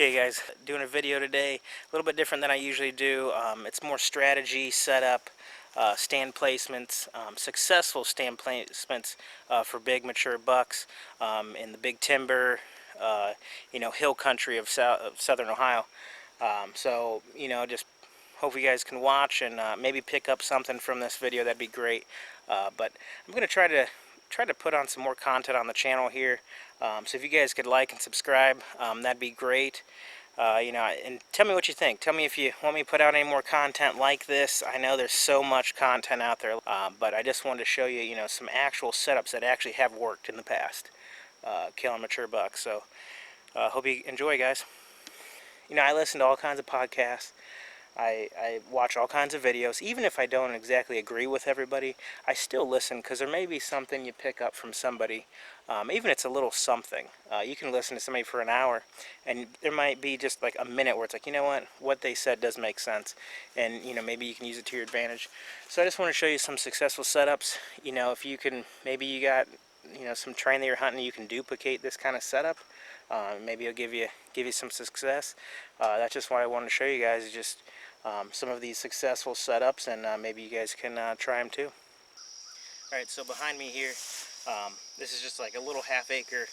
Okay guys, doing a video today, a little bit different than I usually do. It's more strategy, setup, stand placements, successful stand placements for big mature bucks in the big timber, hill country of southern Ohio. Just hope you guys can watch and maybe pick up something from this video. That'd be great. But I'm going to try to put on some more content on the channel here. So if you guys could like and subscribe, that'd be great. And tell me what you think. Tell me if you want me to put out any more content like this. I know there's so much content out there, but I just wanted to show you, some actual setups that actually have worked in the past, killing mature bucks. So hope you enjoy, guys. I listen to all kinds of podcasts. I watch all kinds of videos. Even if I don't exactly agree with everybody, I still listen because there may be something you pick up from somebody. Even if it's a little something. You can listen to somebody for an hour and there might be just like a minute where it's like, you know what they said does make sense. And, maybe you can use it to your advantage. So I just want to show you some successful setups. If you can, maybe you got, some terrain that you're hunting, you can duplicate this kind of setup. Maybe it'll give you some success. That's just what I wanted to show you guys, is just some of these successful setups, and maybe you guys can try them too. Alright, so behind me here, this is just like a little half-acre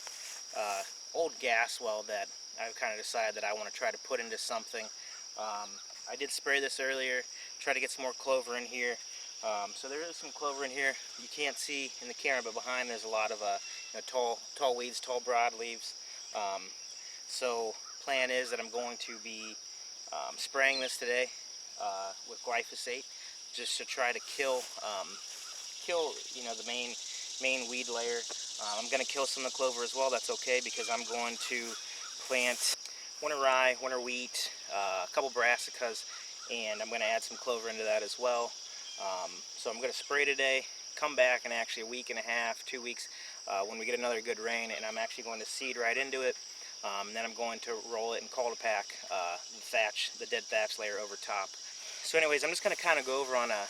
old gas well that I've kind of decided that I want to try to put into something. I did spray this earlier, try to get some more clover in here. So there is some clover in here. You can't see in the camera, but behind there's a lot of tall weeds, tall broadleaves. So plan is that I'm going to be spraying this today with glyphosate, just to try to kill the main weed layer. I'm going to kill some of the clover as well. That's okay, because I'm going to plant winter rye, winter wheat, a couple brassicas, and I'm going to add some clover into that as well. So I'm going to spray today, come back in actually a week and a half, 2 weeks, when we get another good rain, and I'm actually going to seed right into it. Then I'm going to roll it and Cul-de-pack the dead thatch layer over top. So anyways, I'm just going to kind of go over on a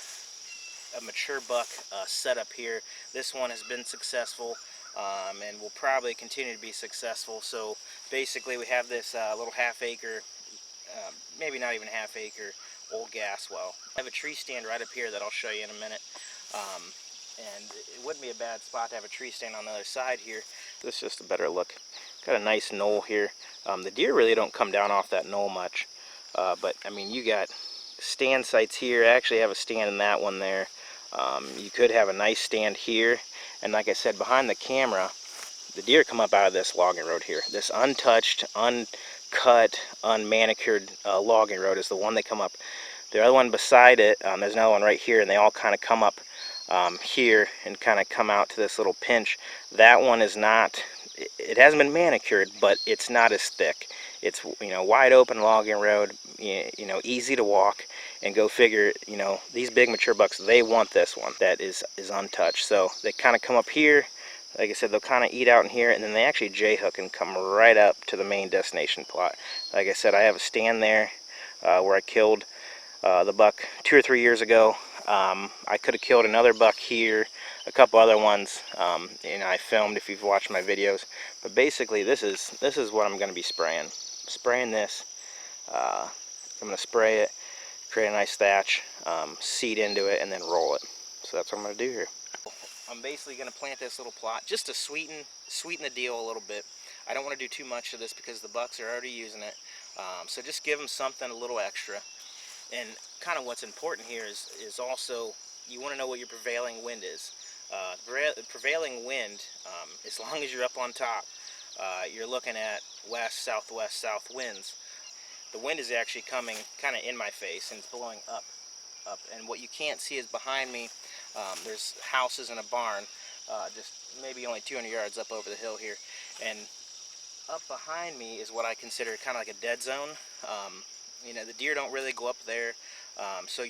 mature buck setup here. This one has been successful and will probably continue to be successful. So basically we have this little half-acre, maybe not even half-acre, old gas well. I have a tree stand right up here that I'll show you in a minute. And it wouldn't be a bad spot to have a tree stand on the other side here. This is just a better look. Got a nice knoll here. The deer really don't come down off that knoll much. But I mean, you got stand sites here. I actually have a stand in that one there. You could have a nice stand here. And like I said, behind the camera, the deer come up out of this logging road here. This untouched, uncut, unmanicured logging road is the one they come up. The other one beside it, there's another one right here, and they all kind of come up here and kind of come out to this little pinch. That one is not, it hasn't been manicured, but it's not as thick. It's, wide open logging road, easy to walk, and go figure, these big mature bucks, they want this one that is untouched. So they kind of come up here. Like I said, they'll kind of eat out in here, and then they actually J-hook and come right up to the main destination plot. Like I said, I have a stand there where I killed the buck 2 or 3 years ago. I could have killed another buck here, a couple other ones. I filmed if you've watched my videos. But basically, this is what I'm going to be spraying. Spraying this. I'm going to spray it, create a nice thatch, seed into it, and then roll it. So that's what I'm going to do here. I'm basically going to plant this little plot just to sweeten the deal a little bit. I don't want to do too much of this because the bucks are already using it. So just give them something a little extra. And kind of what's important here is also, you want to know what your prevailing wind is. Prevailing wind, as long as you're up on top, you're looking at west, southwest, south winds. The wind is actually coming kind of in my face, and it's blowing up. And what you can't see is behind me, there's houses and a barn, just maybe only 200 yards up over the hill here. And up behind me is what I consider kind of like a dead zone. The deer don't really go up there, so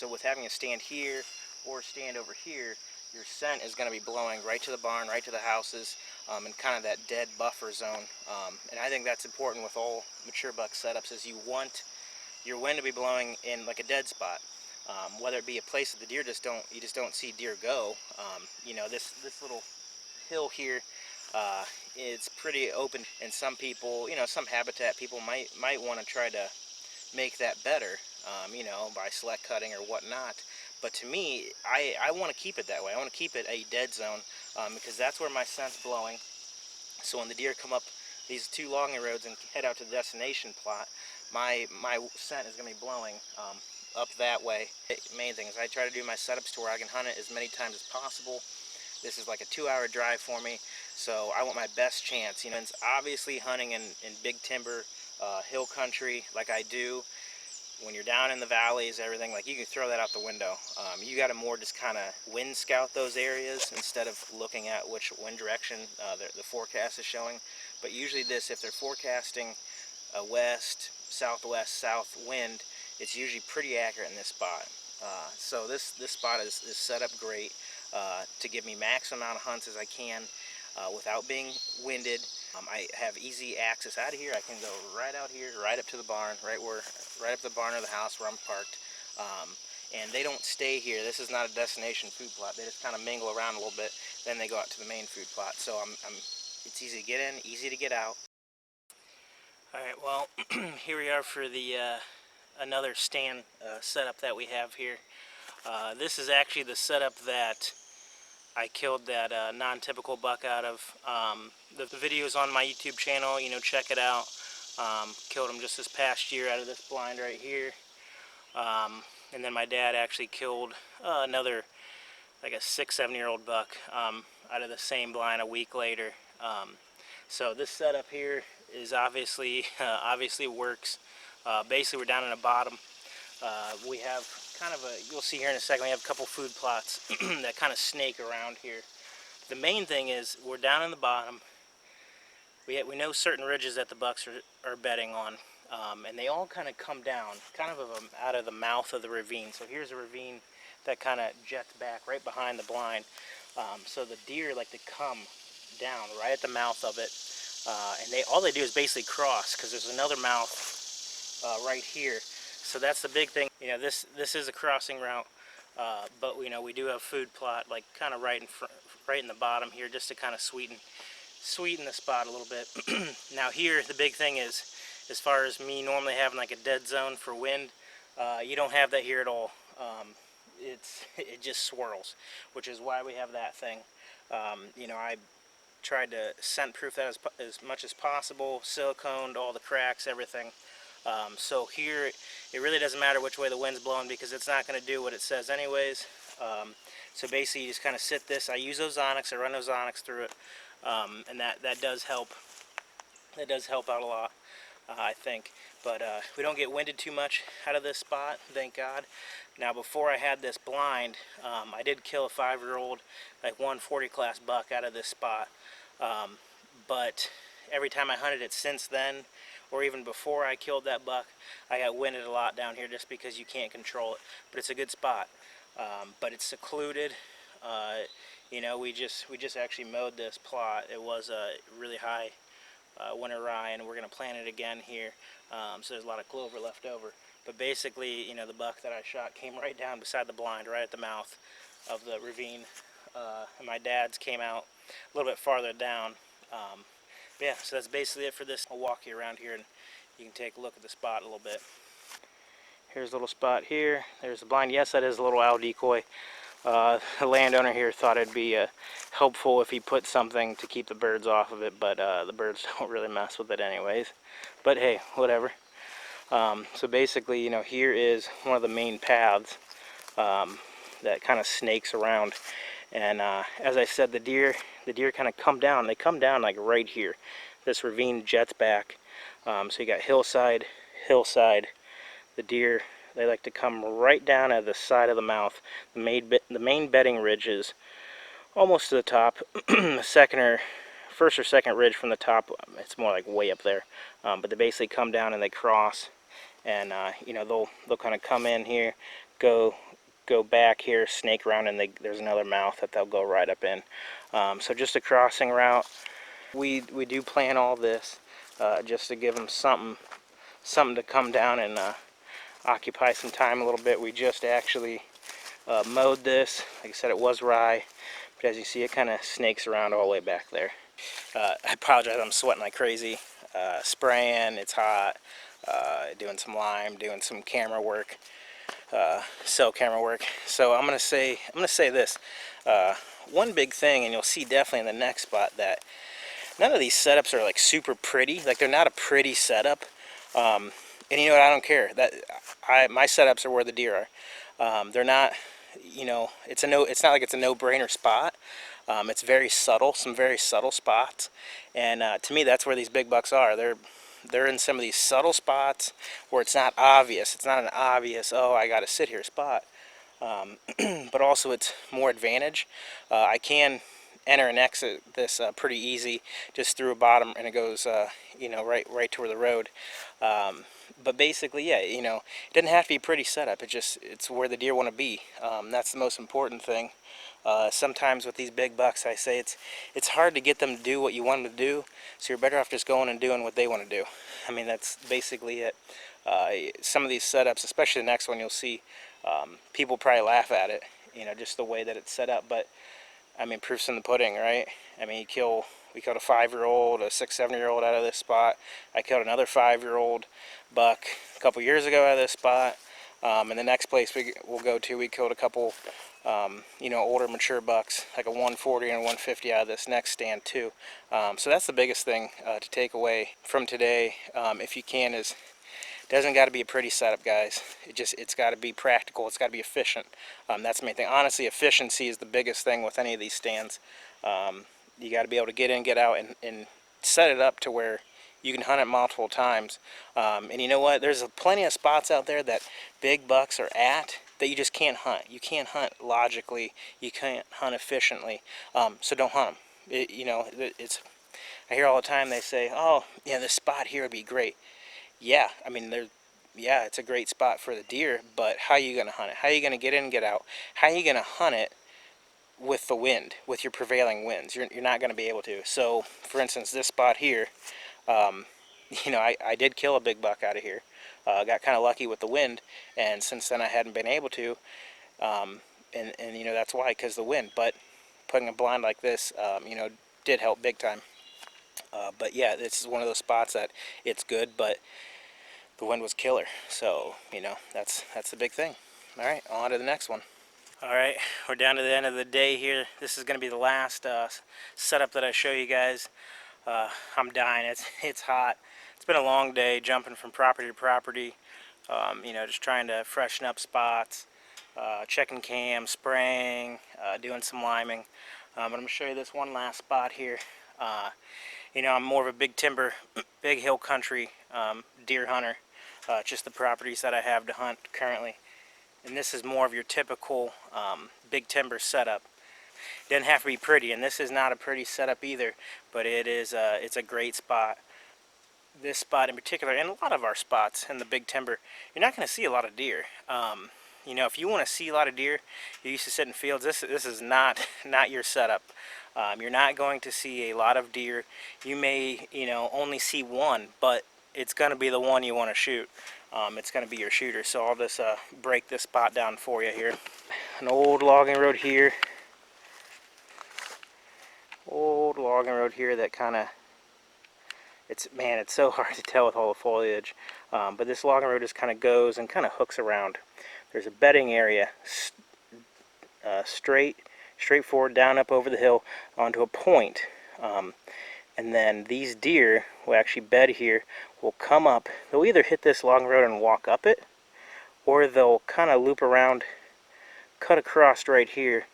with having a stand here or a stand over here, your scent is going to be blowing right to the barn, right to the houses, and kind of that dead buffer zone. And I think that's important with all mature buck setups, is you want your wind to be blowing in like a dead spot, whether it be a place that the deer you just don't see deer go. This little hill here, It's pretty open, and some people, some habitat people might want to try to make that better, by select cutting or whatnot. But to me, I want to keep it that way. I want to keep it a dead zone, because that's where my scent's blowing. So when the deer come up these two logging roads and head out to the destination plot, my scent is going to be blowing up that way. The main thing is I try to do my setups to where I can hunt it as many times as possible. This is like a 2-hour drive for me, so I want my best chance. It's obviously hunting in big timber, hill country like I do. When you're down in the valleys, everything, like, you can throw that out the window. You got to more just kind of wind scout those areas instead of looking at which wind direction the forecast is showing. But usually if they're forecasting a west, southwest, south wind, it's usually pretty accurate in this spot. So this spot is set up great to give me maximum amount of hunts as I can without being winded. I have easy access out of here. I can go right out here, right up to the barn, right up the barn of the house where I'm parked. And they don't stay here. This is not a destination food plot. They just kind of mingle around a little bit, then they go out to the main food plot. So it's easy to get in, easy to get out. All right, well, here we are for the another stand setup that we have here. This is actually the setup that I killed that non-typical buck out of. The video is on my YouTube channel, check it out. Killed him just this past year out of this blind right here. And then my dad actually killed another, like a 6-7-year-old buck out of the same blind a week later. So this setup here is obviously works. Basically, we're down in the bottom. We have kind of you'll see here in a second, we have a couple food plots that kind of snake around here. The main thing is we're down in the bottom. We know certain ridges that the bucks are bedding on, and they all kind of come down, out of the mouth of the ravine. So here's a ravine that kind of jets back right behind the blind. So the deer like to come down right at the mouth of it, and all they do is basically cross, because there's another mouth right here. So that's the big thing. This is a crossing route, but we do have food plot like kind of right in the bottom here, just to kind of sweeten the spot a little bit. Now here, the big thing is, as far as me normally having like a dead zone for wind, you don't have that here at all. It just swirls, which is why we have that thing. I tried to scent proof that as much as possible, siliconed all the cracks, everything. So here, it really doesn't matter which way the wind's blowing, because it's not going to do what it says anyways. So basically, you just kind of sit this. I use ozonics. I run ozonics through it, and that does help. That does help out a lot, I think. But we don't get winded too much out of this spot, thank God. Now, before I had this blind, I did kill a 5-year-old, like 140 class buck out of this spot. But every time I hunted it since then, or even before I killed that buck, I got winded a lot down here just because you can't control it. But it's a good spot. But it's secluded. We just actually mowed this plot. It was a really high winter rye, and we're going to plant it again here. So there's a lot of clover left over. But basically, the buck that I shot came right down beside the blind, right at the mouth of the ravine. And my dad's came out a little bit farther down. Yeah, so that's basically it for this. I'll walk you around here and you can take a look at the spot a little bit. Here's a little spot here. There's the blind. Yes, that is a little owl decoy. The landowner here thought it'd be helpful if he put something to keep the birds off of it, but the birds don't really mess with it anyways. But hey, whatever. So basically, here is one of the main paths that kind of snakes around. And as I said, the deer kind of come down. They come down like right here. This ravine jets back. So you got hillside. The deer, they like to come right down at the side of the mouth. The main bedding ridge is almost to the top. First or second ridge from the top, it's more like way up there. But they basically come down and they cross. And they'll kind of come in here, go back here, snake around, and there's another mouth that they'll go right up in. So just a crossing route. We do plan all this just to give them something to come down and occupy some time a little bit. We just actually mowed this. Like I said, it was rye, but as you see, it kind of snakes around all the way back there. I apologize, I'm sweating like crazy. Spraying, it's hot. Doing some lime, doing some camera work, cell camera work. So I'm gonna say this. One big thing, and you'll see definitely in the next spot, that none of these setups are like super pretty. Like, they're not a pretty setup. And you know what? I don't care. My setups are where the deer are. They're not. You know, it's not like it's a no-brainer spot. It's very subtle. Some very subtle spots. And to me, that's where these big bucks are. They're in some of these subtle spots where it's not obvious. It's not an obvious, oh, I got to sit here spot. But also it's more advantage. I can enter and exit this pretty easy, just through a bottom, and it goes you know, right toward the road. But basically, yeah, you know, it doesn't have to be a pretty setup. It's where the deer want to be. That's the most important thing. Sometimes with these big bucks, I say it's hard to get them to do what you want them to do, so you're better off just going and doing what they want to do. I mean, that's basically it. Some of these setups, especially the next one, you'll see people probably laugh at it, you know, just the way that it's set up. But I mean, proof's in the pudding, right? I mean, we killed a 5-year-old, a 6, 7-year-old out of this spot. I killed another 5-year-old buck a couple years ago out of this spot. And the next place we'll go to, we killed a couple, you know, older mature bucks, like a 140 and a 150 out of this next stand too. So that's the biggest thing to take away from today, if you can, is it doesn't got to be a pretty setup, guys. It's got to be practical. It's got to be efficient. That's the main thing. Honestly, efficiency is the biggest thing with any of these stands. You got to be able to get in, get out, and set it up to where you can hunt it multiple times. And you know what? There's plenty of spots out there that big bucks are at that you just can't hunt. You can't hunt logically. You can't hunt efficiently. So don't hunt them. You know, I hear all the time they say, "Oh, yeah, this spot here would be great." Yeah, I mean, yeah, it's a great spot for the deer, but how are you going to hunt it? How are you going to get in and get out? How are you going to hunt it with the wind, with your prevailing winds? You're not going to be able to. So, for instance, this spot here, you know, I did kill a big buck out of here. Got kind of lucky with the wind, and since then I hadn't been able to. And you know, that's why, because the wind. But putting a blind like this, you know, did help big time. But yeah, this is one of those spots that it's good, but the wind was killer. So, you know, that's the big thing. All right, on to the next one. All right, we're down to the end of the day here. This is going to be the last setup that I show you guys. I'm dying. It's hot. It's been a long day jumping from property to property. You know, just trying to freshen up spots, checking cam, spraying, doing some liming. But I'm going to show you this one last spot here. You know, I'm more of a big timber, big hill country deer hunter. Just the properties that I have to hunt currently. And this is more of your typical big timber setup. It doesn't have to be pretty, and this is not a pretty setup either, but it's a great spot. This spot in particular, and a lot of our spots in the big timber, you're not going to see a lot of deer. You know, if you want to see a lot of deer, you used to sit in fields. This is not your setup. You're not going to see a lot of deer. You may, you know, only see one, but it's going to be the one you want to shoot. It's going to be your shooter. So I'll just break this spot down for you here. An old logging road here. Old logging road here that kind of, it's so hard to tell with all the foliage. But this logging road just kind of goes and kind of hooks around. There's a bedding area, straightforward down up over the hill onto a point. And then these deer will actually bed here, will come up. They'll either hit this logging road and walk up it, or they'll kind of loop around, cut across right here,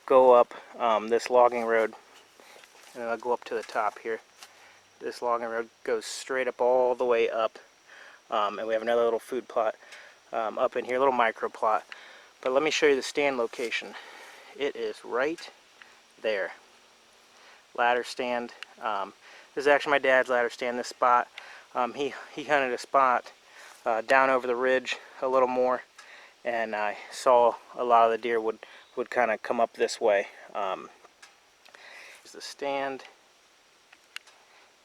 go up this logging road, and I'll go up to the top here. This logging road goes straight up all the way up, and we have another little food plot up in here, a little micro plot. But let me show you the stand location. It is right there. Ladder stand. This is actually my dad's ladder stand. This spot, he hunted a spot down over the ridge a little more, and I saw a lot of the deer would kind of come up this way. Here's the stand.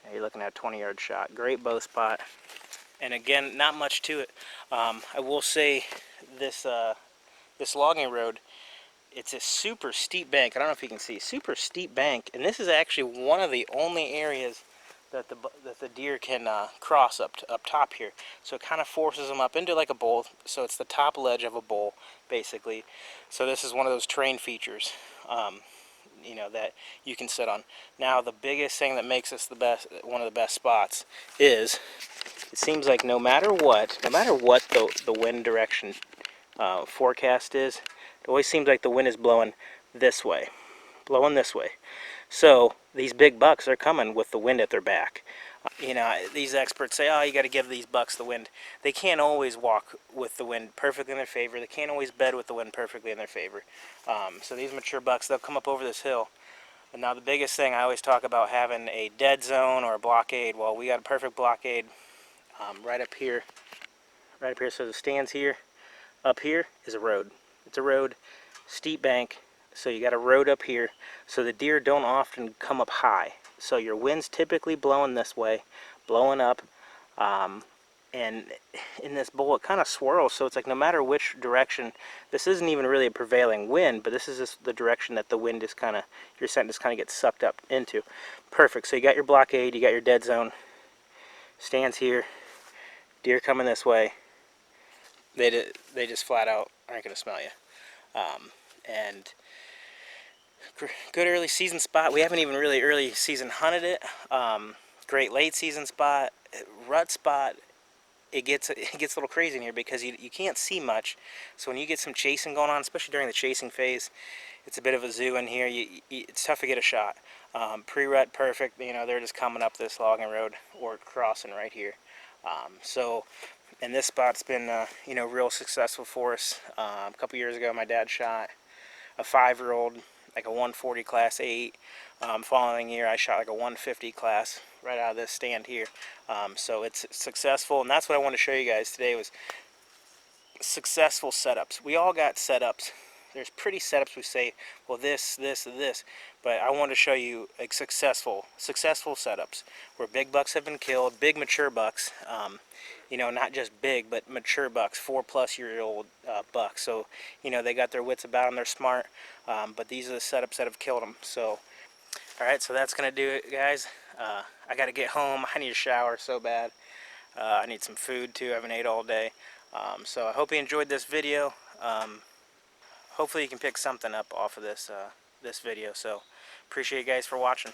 Now you're looking at a 20-yard shot. Great bow spot. And again, not much to it. I will say this this logging road, it's a super steep bank. I don't know if you can see, super steep bank, and this is actually one of the only areas that the deer can cross up top here. So it kind of forces them up into like a bowl. So it's the top ledge of a bowl, basically. So this is one of those terrain features, you know, that you can sit on. Now the biggest thing that makes this the best, one of the best spots, is it seems like no matter what the wind direction forecast is, it always seems like the wind is blowing this way, So these big bucks are coming with the wind at their back. You know, these experts say, oh, you got to give these bucks the wind. They can't always walk with the wind perfectly in their favor. They can't always bed with the wind perfectly in their favor. So these mature bucks, they'll come up over this hill. And now the biggest thing, I always talk about having a dead zone or a blockade. Well, we got a perfect blockade right up here. Right up here, so the stands here. Up here is a road. It's a road, steep bank. So you got a road up here, so the deer don't often come up high. So your wind's typically blowing this way, blowing up, and in this bowl it kind of swirls, so it's like no matter which direction, this isn't even really a prevailing wind, but this is just the direction that the wind is kind of, your scent just kind of gets sucked up into. Perfect, so you got your blockade, you got your dead zone, stands here, deer coming this way, they just flat out aren't going to smell you. And good early season spot. We haven't even really early season hunted it. Great late season spot, rut spot. It gets a little crazy in here because you can't see much. So when you get some chasing going on, especially during the chasing phase, it's a bit of a zoo in here. It's tough to get a shot. Pre-rut perfect. You know, they're just coming up this logging road or crossing right here. And this spot's been you know, real successful for us. A couple years ago, my dad shot a 5-year-old, like a 140 class 8. Following year, I shot like a 150 class right out of this stand here. So it's successful, and that's what I wanted to show you guys today, was successful setups. We all got setups. There's pretty setups we say, well, this, but I want to show you like successful setups where big bucks have been killed, big mature bucks. You know, not just big, but mature bucks, 4+-year-old bucks. So, you know, they got their wits about them, they're smart, but these are the setups that have killed them. So, alright, so that's going to do it, guys. I got to get home. I need a shower so bad. I need some food, too. I haven't ate all day. So I hope you enjoyed this video. Hopefully you can pick something up off of this, this video. So, appreciate you guys for watching.